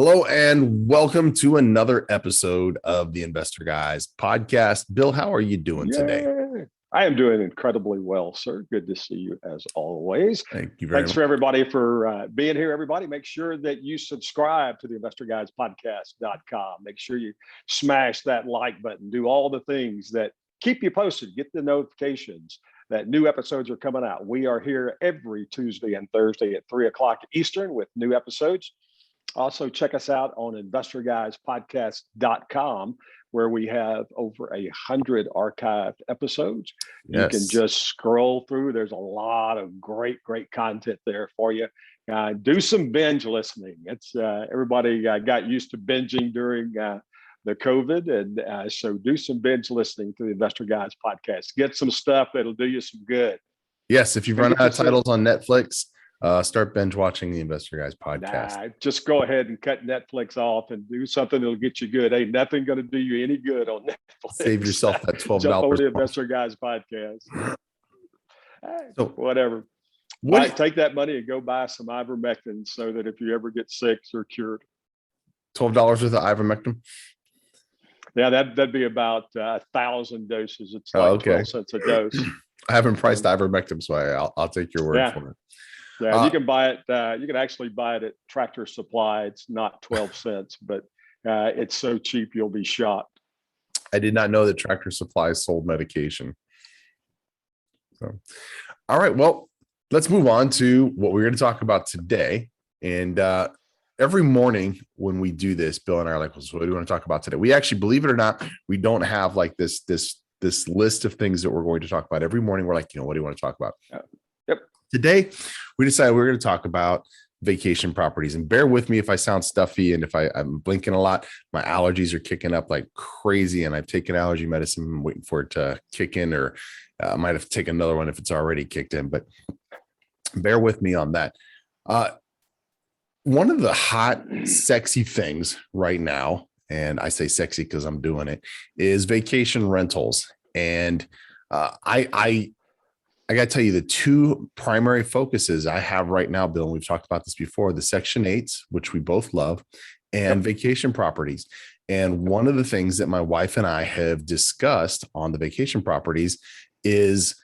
Hello and welcome to another episode of the Investor Guys podcast. Bill, how are you doing today? I am doing incredibly well, sir. Good to see you as always. Thank you very much. Thanks for everybody for being here, everybody. Make sure that you subscribe to the investorguyspodcast.com. Make sure you smash that like button, do all the things that keep you posted, get the notifications that new episodes are coming out. We are here every Tuesday and Thursday at 3 o'clock Eastern with new episodes. Also, check us out on investorguyspodcast.com, where we have over 100 archived episodes. Yes. You can just scroll through. There's a lot of great content there for you. Do some binge listening. It's everybody got used to binging during the COVID, and so do some binge listening to the Investor Guys podcast. Get some stuff that'll do you some good. Yes, if you've run out of titles on Netflix, start binge watching the Investor Guys podcast. Just go ahead and cut Netflix off and do something that'll get you good. Ain't nothing going to do you any good on Netflix. Save yourself that $12. Jump over the Investor Guys podcast. So, whatever. Take that money and go buy some ivermectin so that if you ever get sick, you're cured. $12 worth of ivermectin? Yeah, that'd be about 1,000 doses. It's like 12 cents a dose. I haven't priced ivermectin, so I'll take your word for it. Yeah, you can buy it. You can actually buy it at Tractor Supply. It's not 12 cents, but it's so cheap you'll be shocked. I did not know that Tractor Supply sold medication. So, all right, well, let's move on to what we're going to talk about today. And every morning when we do this, Bill and I are like, well, so what do we want to talk about today? We actually, believe it or not, we don't have like this list of things that we're going to talk about. Every morning we're like, what do you want to talk about? Yep. Today, we decided we're going to talk about vacation properties. And bear with me if I sound stuffy and if I'm blinking a lot. My allergies are kicking up like crazy, and I've taken allergy medicine. I'm waiting for it to kick in, or I might have to take another one if it's already kicked in. But bear with me on that. One of the hot, sexy things right now, and I say sexy because I'm doing it, is vacation rentals. And I got to tell you, the two primary focuses I have right now, Bill, and we've talked about this before, the Section 8s, which we both love, and vacation properties. And one of the things that my wife and I have discussed on the vacation properties is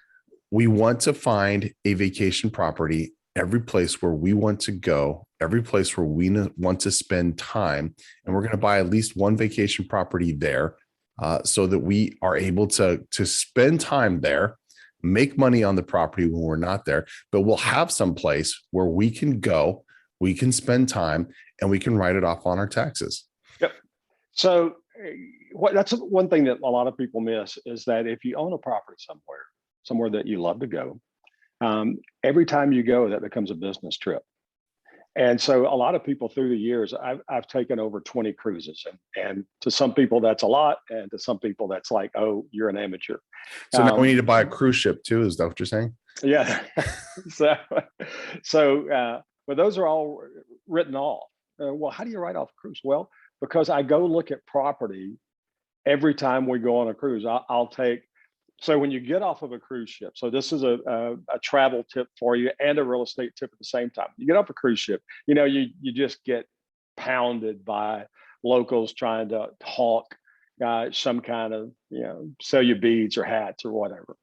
we want to find a vacation property every place where we want to go, every place where we want to spend time. And we're going to buy at least one vacation property there so that we are able to spend time there, make money on the property when we're not there, but we'll have some place where we can go, we can spend time, and we can write it off on our taxes. Yep. So that's one thing that a lot of people miss, is that if you own a property somewhere that you love to go, every time you go, that becomes a business trip. And so a lot of people through the years, I've taken over 20 cruises, and to some people that's a lot, and to some people that's like, oh, you're an amateur. So now we need to buy a cruise ship too. Is that what you're saying? Yeah. But those are all written off. Well, how do you write off a cruise? Well, because I go look at property every time we go on a cruise. I'll take. So when you get off of a cruise ship, so this is a travel tip for you and a real estate tip at the same time. You get off a cruise ship, you just get pounded by locals trying to hawk some kind of, sell you beads or hats or whatever.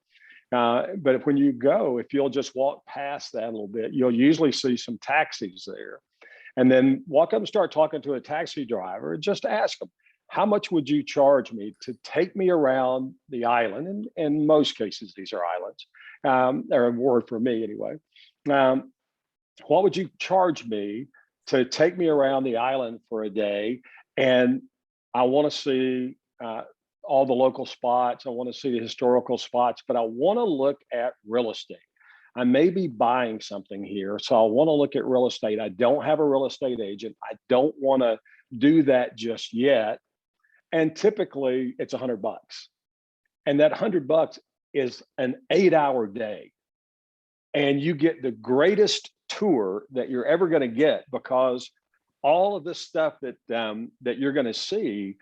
But when you go, if you'll just walk past that a little bit, you'll usually see some taxis there. And then walk up and start talking to a taxi driver and just ask them, how much would you charge me to take me around the island? And in most cases, these are islands. They're a word for me anyway. What would you charge me to take me around the island for a day? And I want to see all the local spots. I want to see the historical spots, but I want to look at real estate. I may be buying something here, so I want to look at real estate. I don't have a real estate agent. I don't want to do that just yet. And typically it's $100. And that $100 is an 8-hour day. And you get the greatest tour that you're ever going to get, because all of this stuff that you're going to see,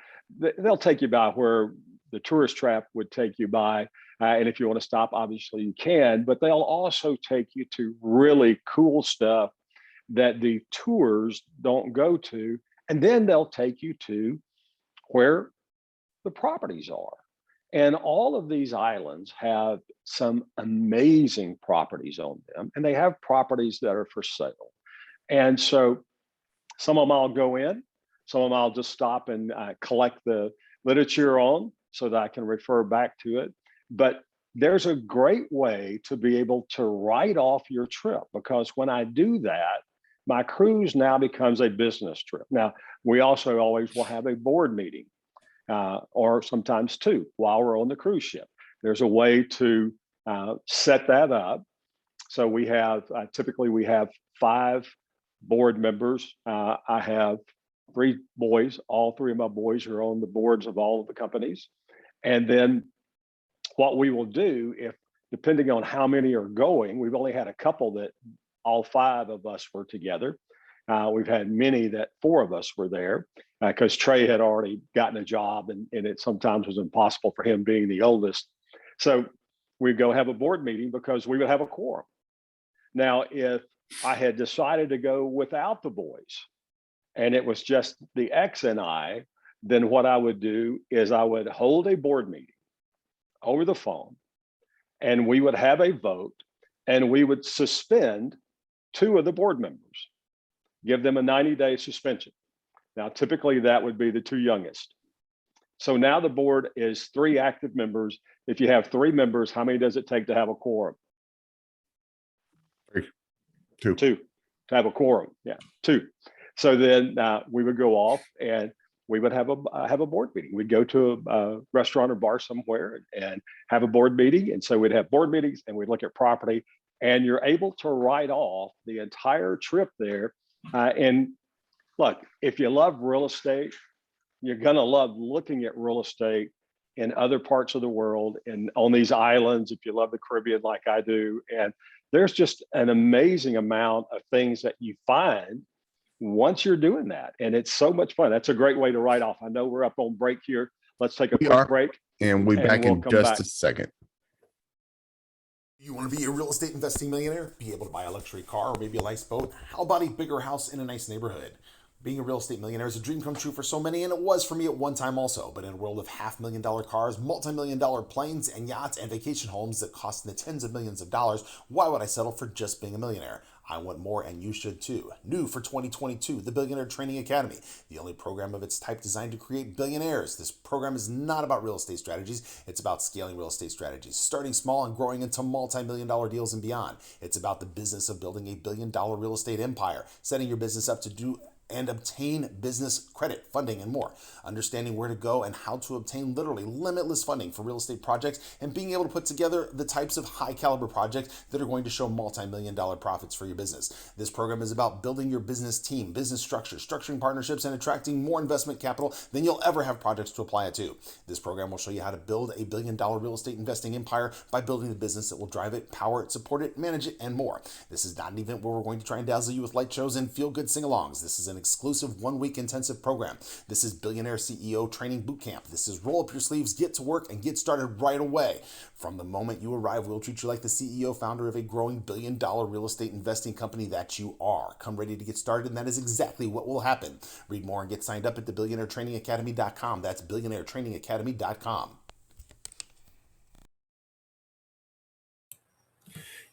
they'll take you by where the tourist trap would take you by. And if you want to stop, obviously you can, but they'll also take you to really cool stuff that the tours don't go to. And then they'll take you to where the properties are. And all of these islands have some amazing properties on them, and they have properties that are for sale. And so some of them I'll go in, some of them I'll just stop and collect the literature on so that I can refer back to it. But there's a great way to be able to write off your trip, because when I do that, my cruise now becomes a business trip. Now, we also always will have a board meeting, or sometimes two, while we're on the cruise ship. There's a way to set that up. So we have, typically we have 5 board members. I have 3 boys. All 3 of my boys are on the boards of all of the companies. And then what we will do, if depending on how many are going, we've only had a couple that all 5 of us were together. We've had many that 4 of us were there, because Trey had already gotten a job, and it sometimes was impossible for him being the oldest. So we'd go have a board meeting because we would have a quorum. Now, if I had decided to go without the boys and it was just the ex and I, then what I would do is I would hold a board meeting over the phone, and we would have a vote, and we would suspend 2 of the board members, give them a 90-day suspension. Now, typically that would be the 2 youngest. So now the board is 3 active members. If you have 3 members, how many does it take to have a quorum? 2. 2 to have a quorum. Yeah, 2. So then we would go off and we would have a board meeting. We'd go to a restaurant or bar somewhere and have a board meeting. And so we'd have board meetings and we'd look at property, and you're able to write off the entire trip there. And look, if you love real estate, you're going to love looking at real estate in other parts of the world and on these islands, if you love the Caribbean like I do. And there's just an amazing amount of things that you find once you're doing that. And it's so much fun. That's a great way to write off. I know we're up on break here. Let's take a quick break. And we'll be back in just a second. You want to be a real estate investing millionaire? Be able to buy a luxury car or maybe a nice boat? How about a bigger house in a nice neighborhood? Being a real estate millionaire is a dream come true for so many, and it was for me at one time also. But in a world of $500,000 cars, multi-million-dollar planes, and yachts, and vacation homes that cost in the tens of millions of dollars, why would I settle for just being a millionaire? I want more, and you should too. New for 2022, the Billionaire Training Academy, the only program of its type designed to create billionaires. This program is not about real estate strategies. It's about scaling real estate strategies, starting small and growing into multi-million-dollar deals and beyond. It's about the business of building a billion-dollar real estate empire, setting your business up to do and obtain business credit, funding, and more. Understanding where to go and how to obtain literally limitless funding for real estate projects, and being able to put together the types of high caliber projects that are going to show multi-million-dollar profits for your business. This program is about building your business team, business structure, structuring partnerships, and attracting more investment capital than you'll ever have projects to apply it to. This program will show you how to build a billion-dollar real estate investing empire by building the business that will drive it, power it, support it, manage it, and more. This is not an event where we're going to try and dazzle you with light shows and feel-good sing-alongs. This is an exclusive 1-week intensive program. This is Billionaire CEO Training Bootcamp. This is roll up your sleeves, get to work, and get started right away. From the moment you arrive, we'll treat you like the CEO founder of a growing billion-dollar real estate investing company that you are. Come ready to get started, and that is exactly what will happen. Read more and get signed up at the billionairetrainingacademy.com. That's billionairetrainingacademy.com.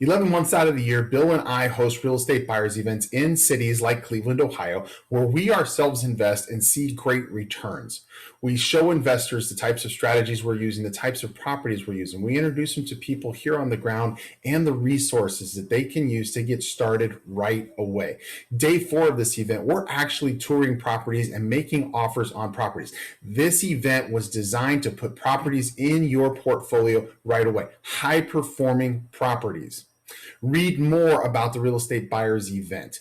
11 months out of the year, Bill and I host real estate buyers events in cities like Cleveland, Ohio, where we ourselves invest and see great returns. We show investors the types of strategies we're using, the types of properties we're using. We introduce them to people here on the ground and the resources that they can use to get started right away. Day 4 of this event, we're actually touring properties and making offers on properties. This event was designed to put properties in your portfolio right away, high-performing properties. Read more about the Real Estate Buyers event.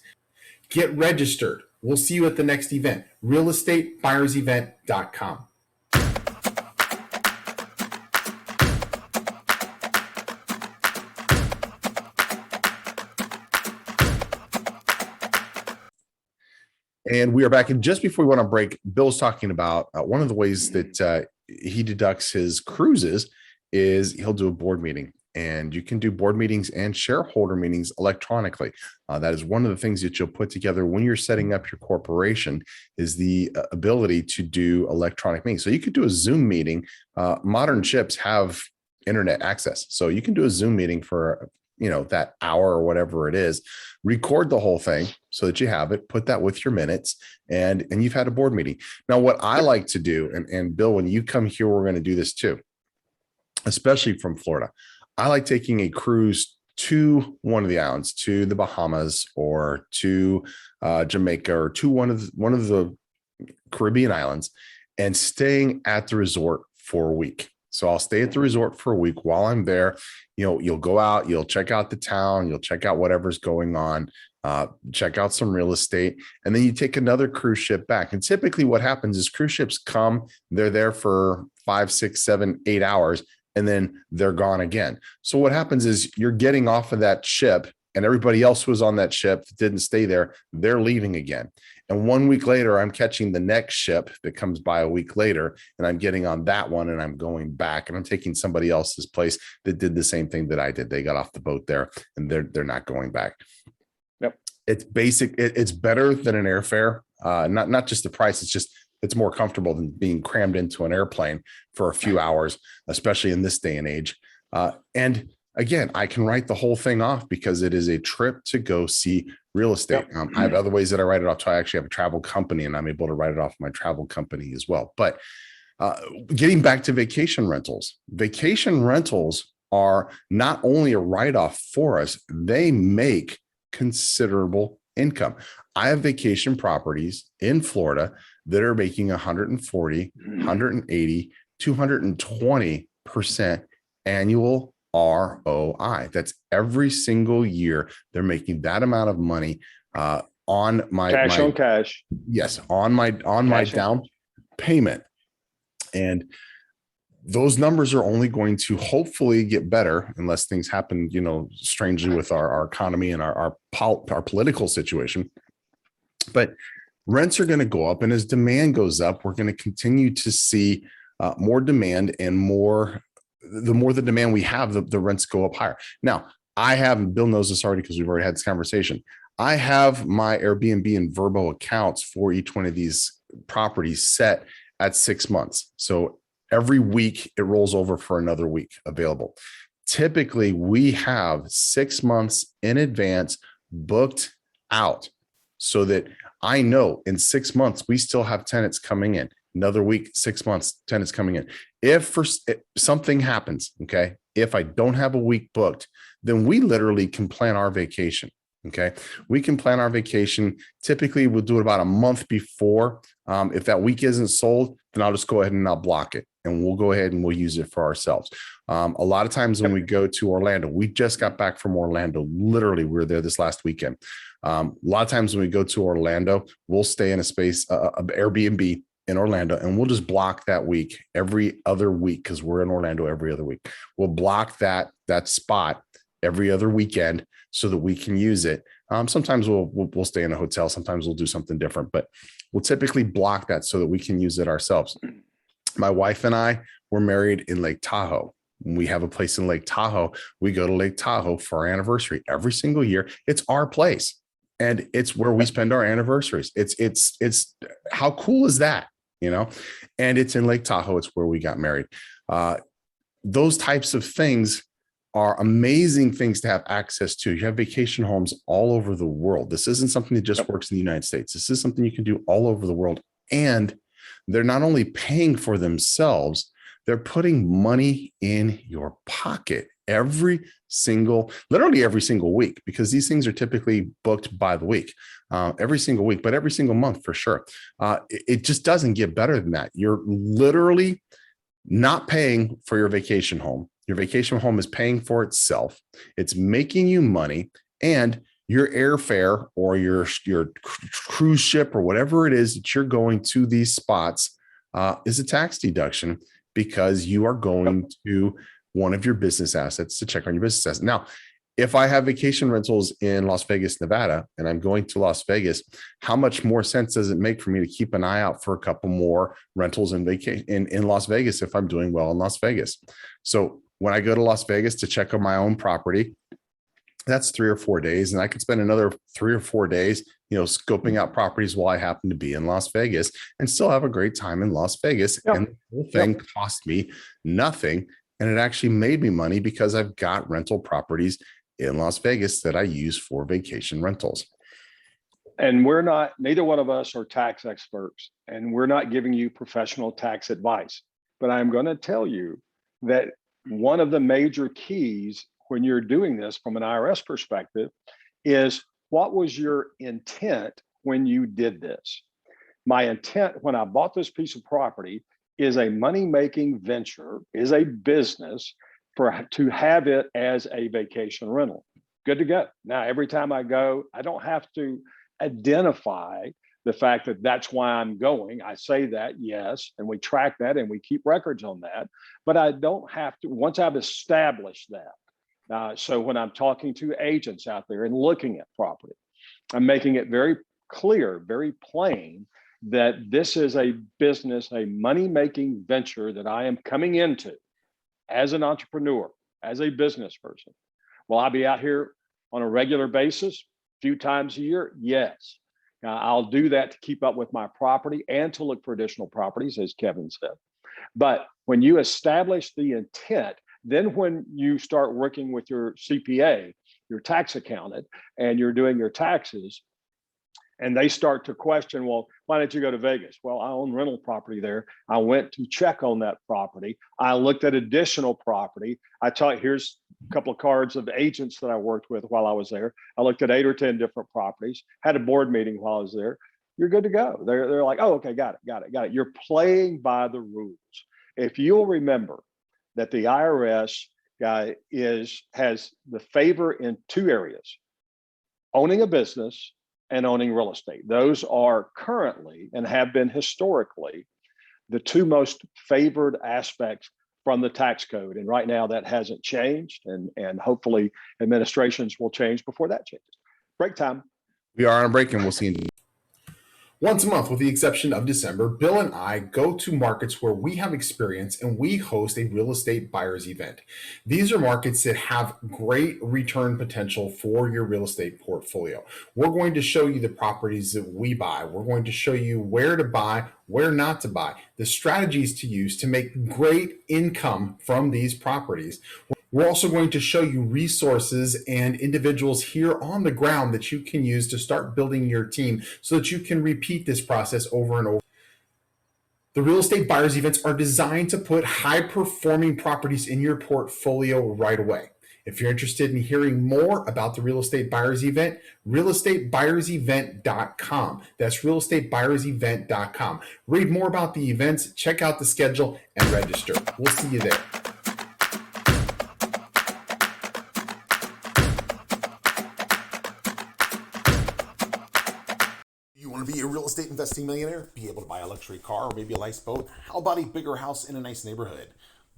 Get registered. We'll see you at the next event, realestatebuyersevent.com. And we are back. And just before we went on break, Bill's talking about one of the ways that he deducts his cruises is he'll do a board meeting. and you can do board meetings and shareholder meetings electronically. That is one of the things that you'll put together when you're setting up your corporation, is the ability to do electronic meetings. So you could do a Zoom meeting. Modern ships have internet access, so you can do a Zoom meeting for that hour or whatever it is, record the whole thing so that you have it, put that with your minutes, and you've had a board meeting. Now, what I like to do, and Bill, when you come here, we're going to do this too, especially from Florida. I like taking a cruise to one of the islands, to the Bahamas or to Jamaica, or to one of the Caribbean islands, and staying at the resort for a week. So I'll stay at the resort for a week. While I'm there, you'll go out, you'll check out the town, you'll check out whatever's going on, check out some real estate, and then you take another cruise ship back. And typically what happens is cruise ships come, they're there for 5, 6, 7, 8 hours, and then they're gone again. So what happens is you're getting off of that ship, and everybody else who was on that ship that didn't stay there, they're leaving again. And 1 week later, I'm catching the next ship that comes by a week later, and I'm getting on that one, and I'm going back, and I'm taking somebody else's place that did the same thing that I did. They got off the boat there, and they're not going back. Yep. It's basic. It's better than an airfare. Not just the price. It's more comfortable than being crammed into an airplane for a few hours, especially in this day and age. And again, I can write the whole thing off because it is a trip to go see real estate. Yep. I have other ways that I write it off. So I actually have a travel company, and I'm able to write it off my travel company as well. But getting back to vacation rentals are not only a write-off for us, they make considerable income. I have vacation properties in Florida that are making 140, 180, 220% annual ROI. That's every single year they're making that amount of money on my cash on cash. Yes, on my down payment. And those numbers are only going to hopefully get better unless things happen, strangely with our economy and our political situation. But rents are going to go up, and as demand goes up, we're going to continue to see more demand, and the more the demand we have, the rents go up higher. Now, Bill knows this already because we've already had this conversation. I have my Airbnb and Vrbo accounts for each one of these properties set at 6 months. So every week it rolls over for another week available. Typically, we have 6 months in advance booked out so that I know in 6 months we still have tenants coming in. Another week, 6 months, tenants coming in. If something happens, okay, if I don't have a week booked, then we literally can plan our vacation. Okay, we can plan our vacation. Typically, we'll do it about a month before. If that week isn't sold, then I'll just go ahead and I'll block it, and we'll go ahead and we'll use it for ourselves. A lot of times when we go to Orlando, we just got back from Orlando. Literally, we were there this last weekend. A lot of times when we go to Orlando, we'll stay in a space, Airbnb in Orlando, and we'll just block that week every other week because we're in Orlando every other week. We'll block that spot every other weekend so that we can use it. Sometimes we'll stay in a hotel. Sometimes we'll do something different, but we'll typically block that so that we can use it ourselves. My wife and I were married in Lake Tahoe. We have a place in Lake Tahoe. We go to Lake Tahoe for our anniversary every single year. It's our place, and it's where we spend our anniversaries. It's how cool is that? And it's in Lake Tahoe. It's where we got married. Those types of things are amazing things to have access to. You have vacation homes all over the world. This isn't something that just works in the United States. This is something you can do all over the world. And they're not only paying for themselves, they're putting money in your pocket literally every single week, because these things are typically booked by the week, every single week, but every single month for sure. It just doesn't get better than that. You're literally not paying for your vacation home. Your vacation home is paying for itself. It's making you money, and your airfare or your cruise ship or whatever it is that you're going to these spots is a tax deduction because you are going to one of your business assets to check on your business assets. Now, if I have vacation rentals in Las Vegas, Nevada, and I'm going to Las Vegas, how much more sense does it make for me to keep an eye out for a couple more rentals in Las Vegas if I'm doing well in Las Vegas? So When I go to Las Vegas to check on my own property, that's 3 or 4 days. And I could spend another 3 or 4 days, scoping out properties while I happen to be in Las Vegas and still have a great time in Las Vegas. Yep. And the whole thing cost me nothing. And it actually made me money because I've got rental properties in Las Vegas that I use for vacation rentals. And neither one of us are tax experts, and we're not giving you professional tax advice. But I'm going to tell you that one of the major keys when you're doing this from an IRS perspective is, what was your intent when you did this? My intent when I bought this piece of property is a money-making venture, is a business to have it as a vacation rental. Good to go. Now, every time I go, I don't have to identify the fact that that's why I'm going. I say that, yes, and we track that and we keep records on that, but I don't have to, once I've established that. So when I'm talking to agents out there and looking at property, I'm making it very clear, very plain that this is a business, a money-making venture that I am coming into as an entrepreneur, as a business person. Will I be out here on a regular basis, a few times a year? Yes. I'll do that to keep up with my property and to look for additional properties, as Kevin said. But when you establish the intent, then when you start working with your CPA, your tax accountant, and you're doing your taxes, and they start to question, well, why did you go to Vegas? Well, I own rental property there. I went to check on that property. I looked at additional property. Here's a couple of cards of agents that I worked with while I was there. I looked at 8 or 10 different properties, had a board meeting while I was there. You're good to go. They're like, oh, okay, got it. You're playing by the rules. If you'll remember that the IRS has the favor in 2 areas: owning a business and owning real estate. Those are currently and have been historically the 2 most favored aspects from the tax code. And right now that hasn't changed, and hopefully administrations will change before that changes. Break time. We are on a break, and we'll see you. Once a month, with the exception of December, Bill and I go to markets where we have experience and we host a real estate buyers event. These are markets that have great return potential for your real estate portfolio. We're going to show you the properties that we buy. We're going to show you where to buy, where not to buy, the strategies to use to make great income from these properties. We're also going to show you resources and individuals here on the ground that you can use to start building your team so that you can repeat this process over and over. The real estate buyers events are designed to put high-performing properties in your portfolio right away. If you're interested in hearing more about the Real Estate Buyers Event, realestatebuyersevent.com. That's realestatebuyersevent.com. Read more about the events, check out the schedule, and register. We'll see you there. Be a real estate investing millionaire, be able to buy a luxury car or maybe a nice boat. How about a bigger house in a nice neighborhood?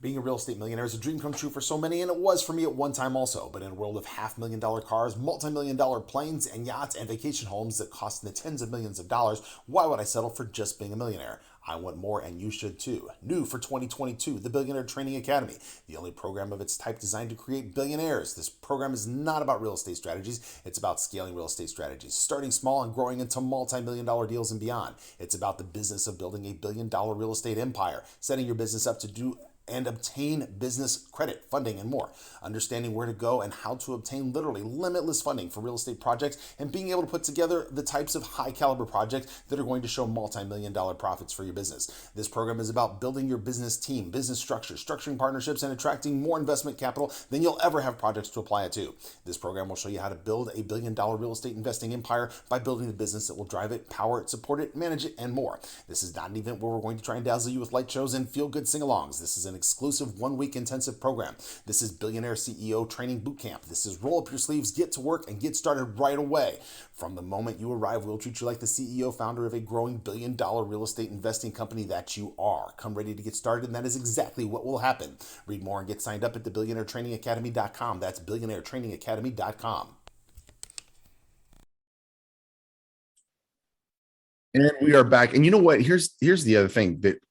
Being a real estate millionaire is a dream come true for so many, and it was for me at one time also. But in a world of $500,000 cars, multi-million-dollar planes, and yachts, and vacation homes that cost in the tens of millions of dollars, why would I settle for just being a millionaire? I want more, and you should too. New for 2022, the Billionaire Training Academy, the only program of its type designed to create billionaires. This program is not about real estate strategies. It's about scaling real estate strategies, starting small and growing into multi-million-dollar deals and beyond. It's about the business of building a billion-dollar real estate empire, setting your business up to do and obtain business credit, funding, and more. Understanding where to go and how to obtain literally limitless funding for real estate projects, and being able to put together the types of high caliber projects that are going to show multi-million-dollar profits for your business. This program is about building your business team, business structure, structuring partnerships, and attracting more investment capital than you'll ever have projects to apply it to. This program will show you how to build a billion-dollar real estate investing empire by building the business that will drive it, power it, support it, manage it, and more. This is not an event where we're going to try and dazzle you with light shows and feel-good sing-alongs. This is an exclusive 1-week intensive program. This is Billionaire CEO Training Bootcamp. This is roll up your sleeves, get to work, and get started right away. From the moment you arrive, we'll treat you like the CEO founder of a growing billion-dollar real estate investing company that you are. Come ready to get started, and that is exactly what will happen. Read more and get signed up at the billionairetrainingacademy.com. That's billionairetrainingacademy.com. And we are back. And you know what? Here's the other thing that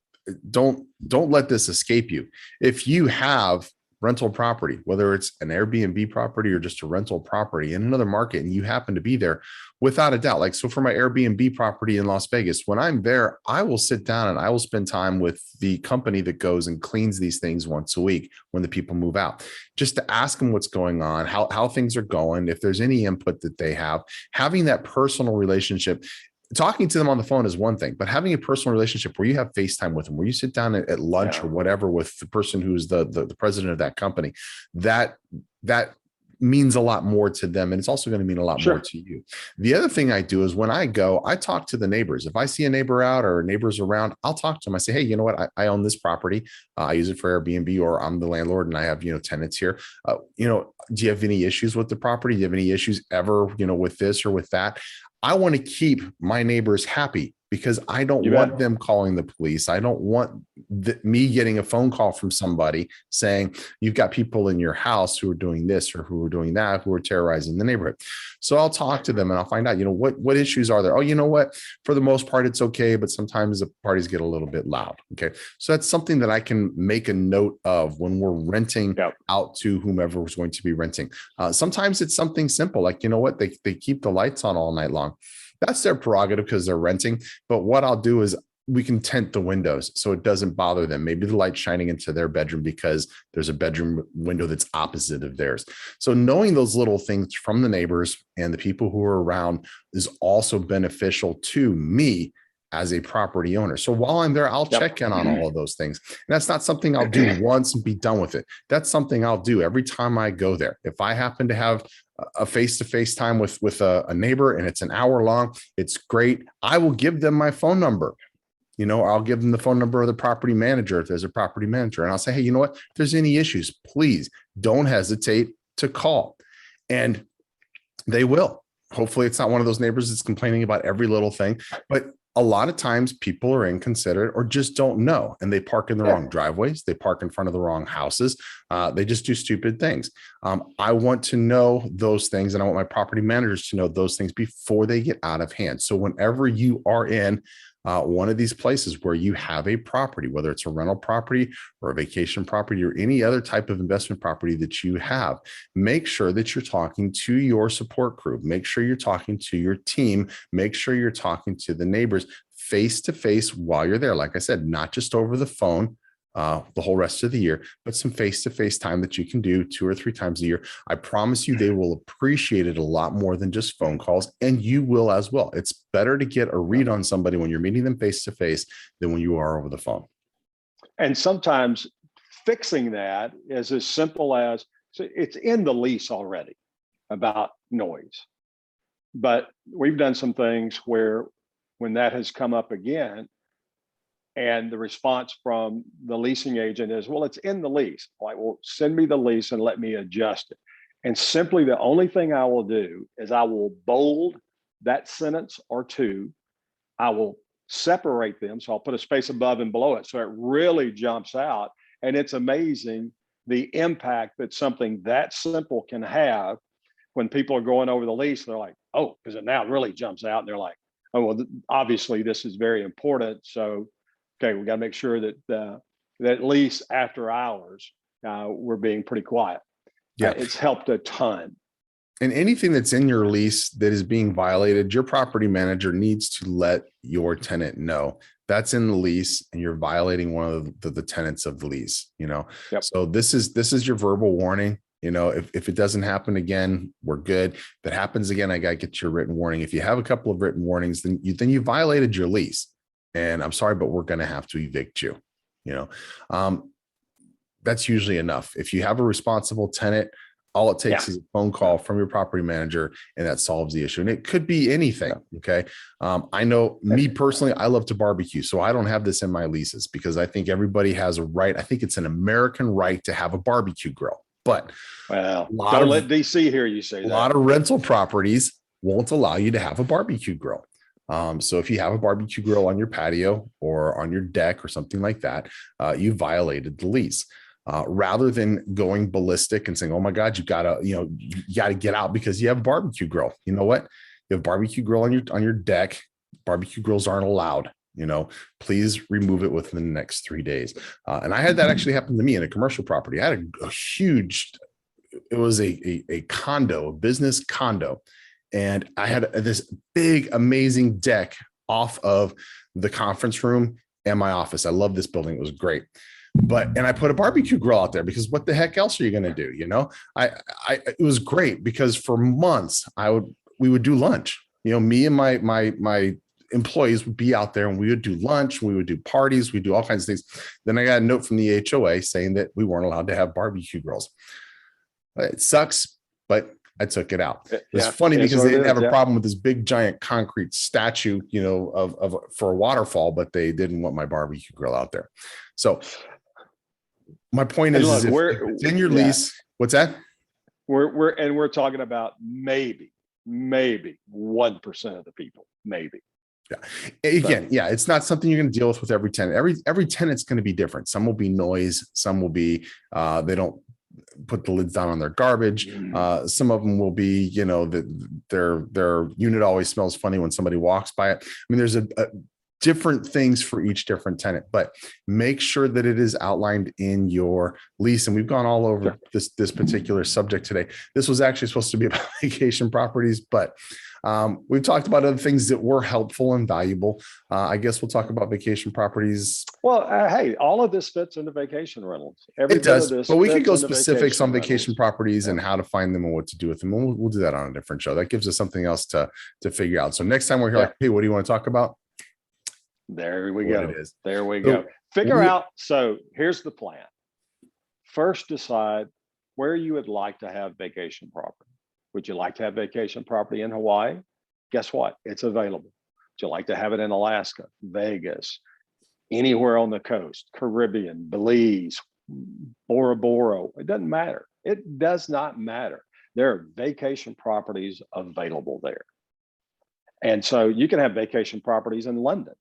don't let this escape you. If you have rental property, whether it's an Airbnb property or just a rental property in another market, and you happen to be there, without a doubt. Like, so for my Airbnb property in Las Vegas, when I'm there, I will sit down and I will spend time with the company that goes and cleans these things once a week when the people move out, just to ask them what's going on, how things are going, if there's any input that they have. Having that personal relationship, talking to them on the phone is one thing, but having a personal relationship where you have FaceTime with them, where you sit down at lunch or whatever with the person who's the president of that company, that means a lot more to them. And it's also going to mean a lot more to you. The other thing I do is when I go, I talk to the neighbors. If I see a neighbor out or neighbors around, I'll talk to them. I say, hey, you know what? I own this property. I use it for Airbnb, or I'm the landlord and I have, tenants here. Do you have any issues with the property? Do you have any issues ever, with this or with that? I want to keep my neighbors happy, because I don't want them calling the police. I don't want me getting a phone call from somebody saying, you've got people in your house who are doing this or who are doing that, who are terrorizing the neighborhood. So I'll talk to them and I'll find out, what issues are there? Oh, you know what? For the most part, it's okay, but sometimes the parties get a little bit loud. Okay. So that's something that I can make a note of when we're renting out to whomever is going to be renting. Sometimes it's something simple, like, they keep the lights on all night long. That's their prerogative because they're renting. But what I'll do is we can tint the windows so it doesn't bother them. Maybe the light's shining into their bedroom because there's a bedroom window that's opposite of theirs. So knowing those little things from the neighbors and the people who are around is also beneficial to me as a property owner. So while I'm there, I'll check in on all of those things. And that's not something I'll do once and be done with it. That's something I'll do every time I go there. If I happen to have a face-to-face time with a neighbor and it's an hour long, it's great. I will give them my phone number. I'll give them the phone number of the property manager if there's a property manager. And I'll say, hey, you know what? If there's any issues, please don't hesitate to call. And they will. Hopefully it's not one of those neighbors that's complaining about every little thing, but a lot of times people are inconsiderate or just don't know, and they park in the wrong driveways. They park in front of the wrong houses. They just do stupid things. I want to know those things, and I want my property managers to know those things before they get out of hand. So whenever you are in one of these places where you have a property, whether it's a rental property or a vacation property or any other type of investment property that you have, make sure that you're talking to your support crew. Make sure you're talking to your team. Make sure you're talking to the neighbors face to face while you're there. Like I said, not just over the phone the whole rest of the year, but some face-to-face time that you can do 2 or 3 times a year. I promise you they will appreciate it a lot more than just phone calls, and you will as well. It's better to get a read on somebody when you're meeting them face-to-face than when you are over the phone. And sometimes fixing that is as simple as, so it's in the lease already about noise, but we've done some things where when that has come up again, and the response from the leasing agent is, well, it's in the lease. Like, well, send me the lease and let me adjust it. And simply the only thing I will do is I will bold that sentence or two. I will separate them. So I'll put a space above and below it, so it really jumps out. And it's amazing the impact that something that simple can have when people are going over the lease. They're like, oh, because it now really jumps out. And they're like, oh, well, obviously this is very important. So okay, we got to make sure that that at least after hours, we're being pretty quiet. Yeah, it's helped a ton. And anything that's in your lease that is being violated, your property manager needs to let your tenant know that's in the lease and you're violating one of the tenets of the lease. So this is your verbal warning. If it doesn't happen again, we're good. If it happens again, I got to get your written warning. If you have a couple of written warnings, then you violated your lease. And I'm sorry, but we're going to have to evict you. That's usually enough. If you have a responsible tenant, all it takes is a phone call from your property manager, and that solves the issue. And it could be anything. Okay. I know me personally, I love to barbecue. So I don't have this in my leases because I think everybody has a right. I think it's an American right to have a barbecue grill, but don't let DC hear you say that. A lot of rental properties won't allow you to have a barbecue grill. So if you have a barbecue grill on your patio or on your deck or something like that, you violated the lease. Rather than going ballistic and saying, oh my God, you gotta get out because you have a barbecue grill. You know what? You have a barbecue grill on your deck. Barbecue grills aren't allowed. please remove it within the next 3 days. And I had that actually happen to me in a commercial property. I had a huge, it was a condo, a business condo. And I had this big, amazing deck off of the conference room and my office. I love this building. It was great. And I put a barbecue grill out there because what the heck else are you going to do? It was great because for months we would do lunch, me and my employees would be out there and we would do lunch. We would do parties. We do all kinds of things. Then I got a note from the HOA saying that we weren't allowed to have barbecue grills. It sucks, but I took it out. It's funny because they didn't have a problem with this big giant concrete statue, for a waterfall, but they didn't want my barbecue grill out there. So my point is, if it's in your lease, what's that? We're talking about maybe 1% of the people, maybe. Yeah. Again, it's not something you're going to deal with every tenant. Every tenant's going to be different. Some will be noise. Some will be they don't put the lids down on their garbage. Some of them will be, their unit always smells funny when somebody walks by it. I mean, there's a different things for each different tenant, but make sure that it is outlined in your lease. And we've gone all over this particular subject today. This was actually supposed to be about vacation properties, but we've talked about other things that were helpful and valuable. I guess we'll talk about vacation properties. Well, hey, all of this fits into vacation rentals. It does, but we could go specifics on vacation properties and how to find them and what to do with them. And we'll do that on a different show. That gives us something else to figure out. So next time we're here, like, hey, what do you want to talk about? There we go. There we go. Figure out. So here's the plan. First, decide where you would like to have vacation property. Would you like to have vacation property in Hawaii? Guess what? It's available. Would you like to have it in Alaska, Vegas, anywhere on the coast, Caribbean, Belize, Bora Bora? It doesn't matter. It does not matter. There are vacation properties available there. And so you can have vacation properties in London.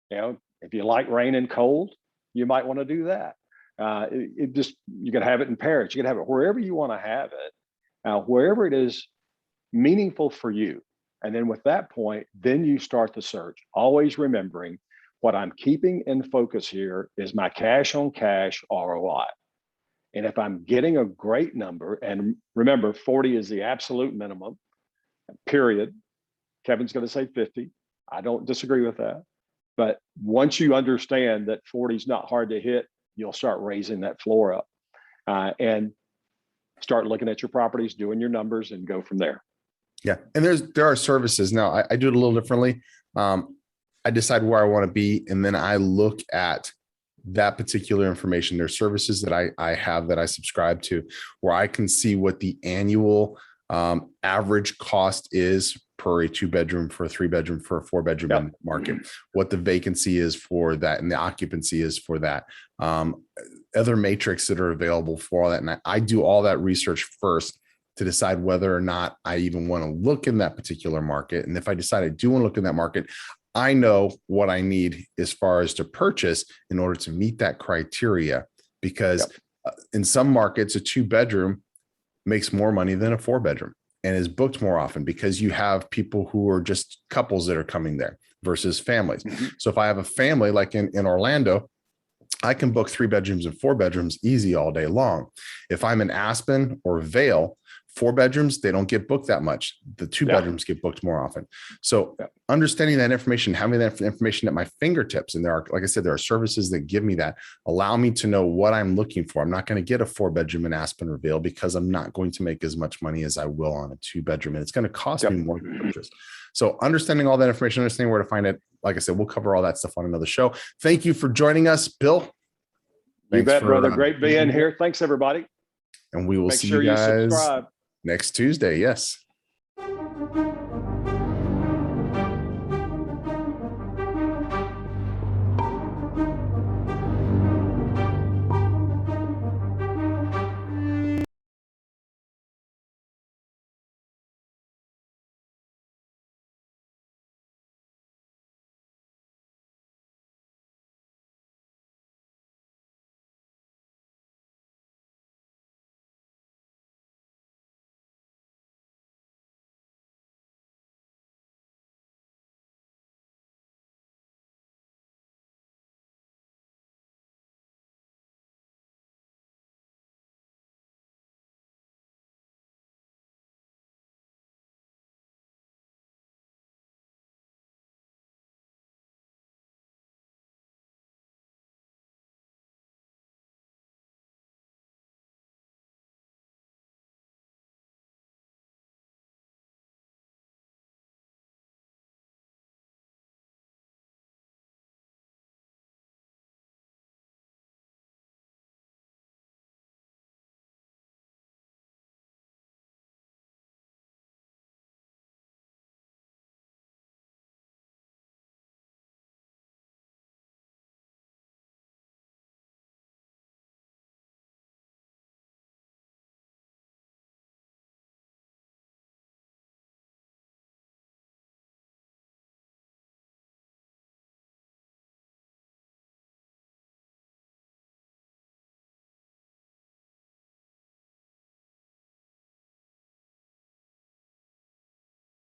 If you like rain and cold, you might want to do that. You can have it in Paris. You can have it wherever you want to have it, wherever it is meaningful for you. And then with that point, then you start the search, always remembering what I'm keeping in focus here is my cash on cash ROI. And if I'm getting a great number, and remember, 40 is the absolute minimum, period. Kevin's going to say 50. I don't disagree with that. But once you understand that 40 is not hard to hit, you'll start raising that floor up and start looking at your properties, doing your numbers, and go from there. Yeah. And there are services. Now, I do it a little differently. I decide where I want to be, and then I look at that particular information. There's services that I have that I subscribe to where I can see what the annual average cost is per a 2-bedroom, for a 3-bedroom, for a 4-bedroom in the market, what the vacancy is for that, and the occupancy is for that, other matrix that are available for all that. And I do all that research first to decide whether or not I even want to look in that particular market. And if I decide I do want to look in that market, I know what I need as far as to purchase in order to meet that criteria, because in some markets, a 2-bedroom makes more money than a 4-bedroom and is booked more often because you have people who are just couples that are coming there versus families. So if I have a family like in Orlando, I can book 3 bedrooms and 4 bedrooms easy all day long. If I'm in Aspen or Vail, 4 bedrooms, they don't get booked that much. The 2 bedrooms get booked more often. So understanding that information, having that information at my fingertips, and there are, like I said, there are services that give me that, allow me to know what I'm looking for. I'm not going to get a 4-bedroom in Aspen or Vail because I'm not going to make as much money as I will on a 2-bedroom, and it's going to cost me more to purchase. So understanding all that information, understanding where to find it, like I said, we'll cover all that stuff on another show. Thank you for joining us, Bill. You bet, brother. Great being here. Thanks, everybody. And we will see you guys next Tuesday. Yes.